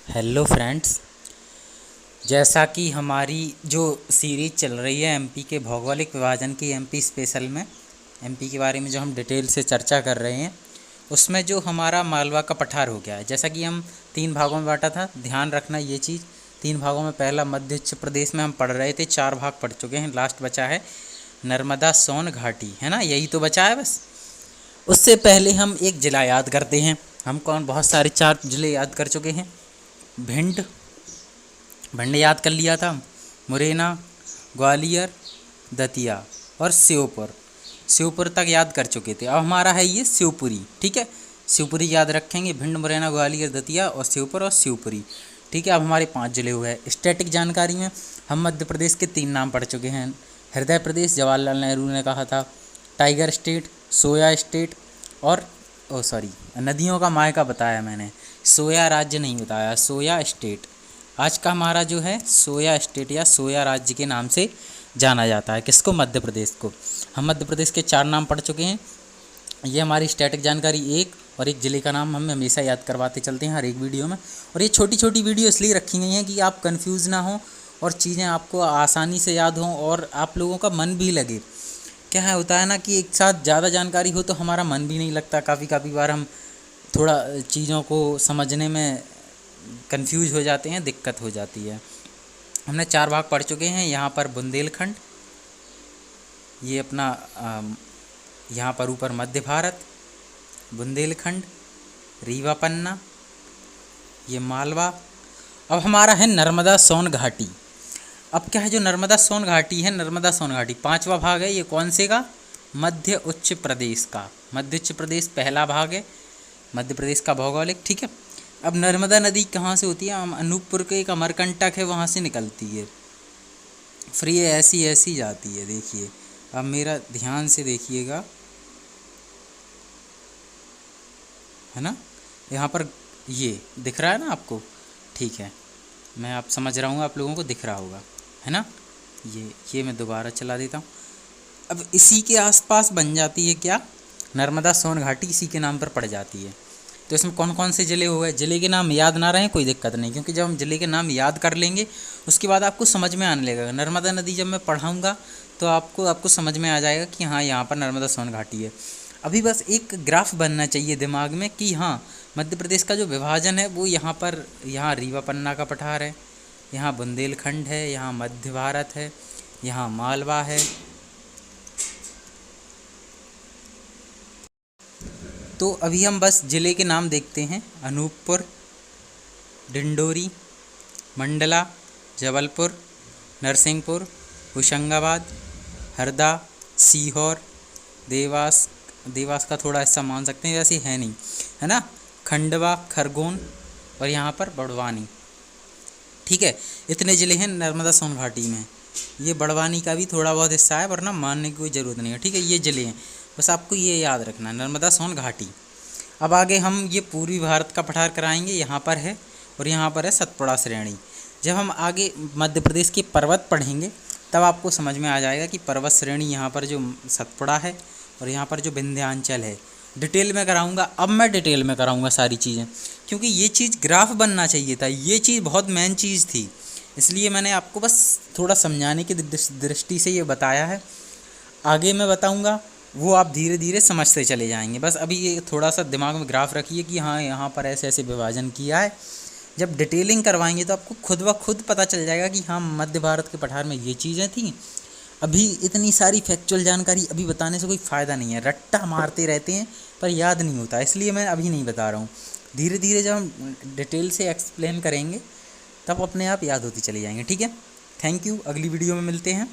Hello friends. जैसा कि हमारी जो सीरीज चल रही है एमपी के भौगोलिक विभाजन की, एमपी स्पेशल में एमपी के बारे में जो हम डिटेल से चर्चा कर रहे हैं, उसमें जो हमारा मालवा का पठार हो गया है। जैसा कि हम 3 भागों में बांटा था, ध्यान रखना ये चीज़। 3 भागों में पहला मध्य उत्तर प्रदेश में हम पढ़ रहे थे, 4 भाग पढ़ चुके हैं। लास्ट बचा है नर्मदा सोन घाटी, है ना, यही तो बचा है बस। उससे पहले हम एक ज़िला याद करते हैं। हम बहुत सारे 4 ज़िले याद कर चुके हैं। भिंड याद कर लिया था, मुरैना, ग्वालियर, दतिया और श्योपुर तक याद कर चुके थे। अब हमारा है ये शिवपुरी, ठीक है। शिवपुरी याद रखेंगे, भिंड, मुरैना, ग्वालियर, दतिया और शिवपुरी, ठीक है। अब हमारे 5 जिले हो गए। स्टैटिक जानकारी में हम मध्य प्रदेश के 3 नाम पढ़ चुके हैं। हृदय प्रदेश, जवाहरलाल नेहरू ने कहा था। टाइगर स्टेट, सोया स्टेट और नदियों का मायका बताया मैंने, सोया राज्य नहीं बताया, सोया स्टेट। आज का हमारा जो है सोया स्टेट या सोया राज्य के नाम से जाना जाता है। किसको? मध्य प्रदेश को। हम मध्य प्रदेश के 4 नाम पढ़ चुके हैं। ये हमारी स्टैटिक जानकारी। एक ज़िले का नाम हम हमेशा याद करवाते चलते हैं हर एक वीडियो में। और ये छोटी छोटी वीडियो इसलिए रखी गई हैं कि आप कंफ्यूज ना हो और चीज़ें आपको आसानी से याद हों और आप लोगों का मन भी लगे। क्या है, होता है ना कि एक साथ ज़्यादा जानकारी हो तो हमारा मन भी नहीं लगता। काफ़ी बार हम थोड़ा चीज़ों को समझने में कंफ्यूज हो जाते हैं, दिक्कत हो जाती है। हमने 4 भाग पढ़ चुके हैं। यहाँ पर बुंदेलखंड, ये अपना यहाँ पर ऊपर मध्य भारत, बुंदेलखंड, रीवा पन्ना, ये मालवा। अब हमारा है नर्मदा सोन घाटी। अब क्या है, जो नर्मदा सोन घाटी है, नर्मदा सोन घाटी 5वां भाग है। ये कौन से का? मध्य उच्च प्रदेश का। मध्य उच्च प्रदेश पहला भाग है मध्य प्रदेश का भौगोलिक, ठीक है। अब नर्मदा नदी कहाँ से होती है? अनूपपुर के एक अमरकंटक है, वहाँ से निकलती है। फिर ये ऐसी जाती है। देखिए, अब मेरा ध्यान से देखिएगा, है ना। यहाँ पर ये दिख रहा है ना आपको? ठीक है, मैं आप समझ रहा हूँ, आप लोगों को दिख रहा होगा, है ना। ये मैं दोबारा चला देता हूँ। अब इसी के आसपास बन जाती है क्या? नर्मदा सोन घाटी इसी के नाम पर पड़ जाती है। तो इसमें कौन कौन से ज़िले हो गए? ज़िले के नाम याद ना रहें कोई दिक्कत नहीं, क्योंकि जब हम ज़िले के नाम याद कर लेंगे उसके बाद आपको समझ में आने लगेगा। नर्मदा नदी जब मैं पढ़ाऊँगा तो आपको समझ में आ जाएगा कि हाँ, यहाँ पर नर्मदा सोन घाटी है। अभी बस एक ग्राफ बनना चाहिए दिमाग में कि हाँ, मध्य प्रदेश का जो विभाजन है वो यहाँ रीवा पन्ना का पठार है, यहाँ बुंदेलखंड है, यहाँ मध्य भारत है, यहाँ मालवा है। तो अभी हम बस ज़िले के नाम देखते हैं। अनूपपुर, डिंडोरी, मंडला, जबलपुर, नरसिंहपुर, होशंगाबाद, हरदा, सीहोर, देवास का थोड़ा हिस्सा मान सकते हैं, वैसे है नहीं, है ना, खंडवा, खरगोन और यहाँ पर बड़वानी, ठीक है। इतने ज़िले हैं नर्मदा सोन घाटी में। ये बड़वानी का भी थोड़ा बहुत हिस्सा है, वरना मानने की कोई ज़रूरत नहीं है, ठीक है। ये ज़िले हैं, बस आपको ये याद रखना, नर्मदा सोन घाटी। अब आगे हम ये पूर्वी भारत का पठार कराएंगे, यहाँ पर है, और यहाँ पर है सतपुड़ा श्रेणी। जब हम आगे मध्य प्रदेश के पर्वत पढ़ेंगे तब आपको समझ में आ जाएगा कि पर्वत श्रेणी यहाँ पर जो सतपुड़ा है और यहाँ पर जो विंध्याचल है। डिटेल में कराऊंगा, अब मैं डिटेल में कराऊंगा सारी चीज़ें, क्योंकि ये चीज़ ग्राफ बनना चाहिए था। ये चीज़ बहुत मेन चीज़ थी, इसलिए मैंने आपको बस थोड़ा समझाने की दृष्टि से ये बताया है। आगे मैं बताऊंगा वो आप धीरे धीरे समझते चले जाएंगे। बस अभी ये थोड़ा सा दिमाग में ग्राफ रखिए कि हाँ, यहाँ पर ऐसे विभाजन किया है। जब डिटेलिंग करवाएंगे तो आपको खुद ब खुद पता चल जाएगा कि हाँ, मध्य भारत के पठार में ये चीज़ें थी। अभी इतनी सारी फैक्चुअल जानकारी अभी बताने से कोई फ़ायदा नहीं है, रट्टा मारते रहते हैं पर याद नहीं होता, इसलिए मैं अभी नहीं बता रहा हूँ। धीरे धीरे जब हम डिटेल से एक्सप्लेन करेंगे तब अपने आप याद होती चली जाएंगे, ठीक है। थैंक यू, अगली वीडियो में मिलते हैं।